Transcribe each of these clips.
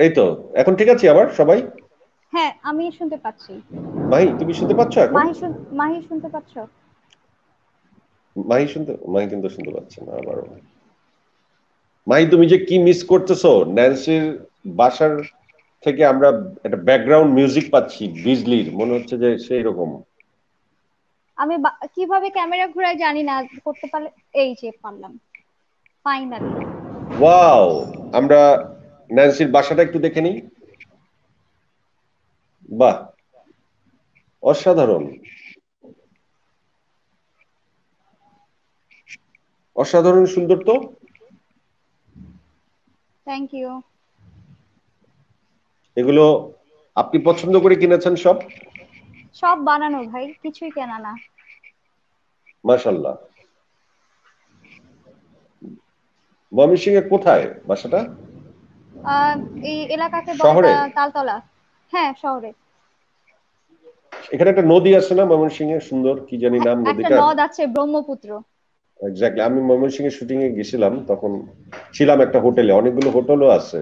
এই তো, এখন ঠিক আছে আবার সবাই? হ্যাঁ, আমি শুনতে পাচ্ছি। মাহি, তুমি শুনতে পাচ্ছ এখন? মাহি শুনতে পাচ্ছ? মাহি কিন্তু শুনতে পাচ্ছে না আবারও। মাহি, তুমি যে কি মিস করতেছো, ন্যান্সির বাসার থেকে আমরা একটা ব্যাকগ্রাউন্ড মিউজিক পাচ্ছি বিজলির, মনে হচ্ছে যে সেই রকম। আমি কিভাবে ক্যামেরা ঘুরাই জানি না, করতে পারলে। এই যে পারলাম, ফাইনালি। ওয়াও, আমরা ন্যান্সির বাসাটা একটু দেখে নিই। বাহ, অসাধারণ, অসাধারণ সুন্দর তো। Thank you. এগুলো আপনি পছন্দ করে কিনেছেন সব? সব বানানো ভাই, কিছুই কেনা না। মাশাল্লাহ। ময়মনসিংহে কোথায় বাসাটা? আহ এই এলাকাকে বলে শহরে? তালতলা। হ্যাঁ, শহরে। এখানে একটা নদী আছে না ময়মনসিংহে, সুন্দর, কি জানি হ্যাঁ, নাম একটা নদীটার? নদ আছে, ব্রহ্মপুত্র। এক্স্যাক্টলি, আমি ময়মনসিংহে শুটিং এ গেছিলাম, তখন ছিলাম একটা হোটেলে, অনেকগুলো হোটেলও আছে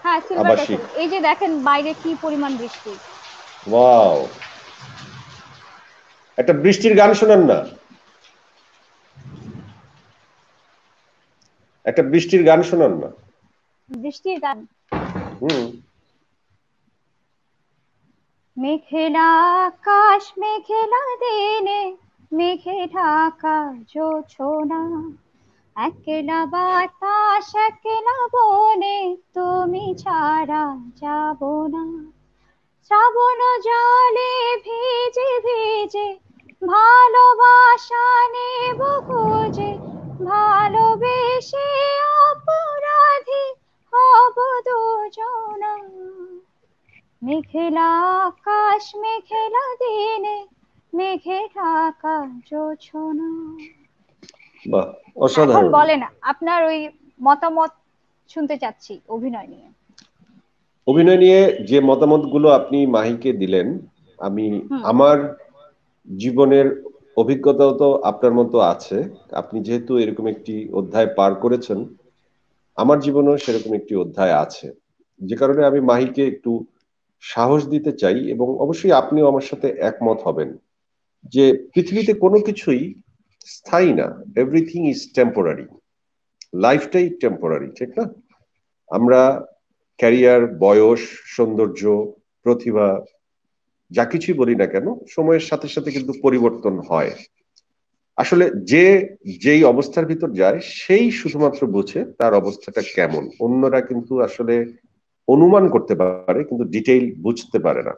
হ্যাঁ, সিলভার আবাসিক। ক্যাসেল। এই যে দেখেন বাইরে কি পরিমাণ বৃষ্টি। ওয়াও, একটা বৃষ্টির গান শোনান না, একটা বৃষ্টির গান শোনান না। বৃষ্টির গান। হুম। মেঘলা আকাশ, মেঘলা দিনে, মেঘে ঢাকা জোছনা, একলা বাতাস, একলা বনে, তুমি ছাড়া যাব না। শ্রাবণ জলে ভিজে ভিজে, ভালোবাসা নেব খুঁজে, ভালোবেসে অপরাধী হব দুজনা। মেঘলা আকাশ, মেঘলা দিনে, মেঘে ঢাকা জোছনা। বাহ, এখন অসাধারণ। বলেন, আপনার ওই মতামত শুনতে চাচ্ছি অভিনয় নিয়ে। অভিনয় নিয়ে যে মতামতগুলো আপনি মাহিকে দিলেন, আমি হুম। আমার জীবনের অভিজ্ঞতাও তো আপনার মতো আছে। আপনি যেহেতু এরকম একটি অধ্যায় পার করেছেন, আমার জীবনেও সেরকম একটি অধ্যায় আছে, যে কারণে আমি মাহিকে একটু সাহস দিতে চাই, এবং অবশ্যই আপনিও আমার সাথে একমত হবেন যে পৃথিবীতে কোনো কিছুই স্থায়ী না। এভরিথিং ইজ টেম্পোরারি, লাইফটাই টেম্পোরারি, ঠিক না? আমরা ক্যারিয়ার, বয়স, সৌন্দর্য, প্রতিভা, যা কিছুই বলি না কেন, সময়ের সাথে সাথে কিন্তু পরিবর্তন হয়। আসলে যে যেই অবস্থার ভিতর যায় সেই শুধুমাত্র বোঝে তার অবস্থাটা কেমন। অন্যরা কিন্তু আসলে অনুমান করতে পারে, কিন্তু ডিটেইল বুঝতে পারে না।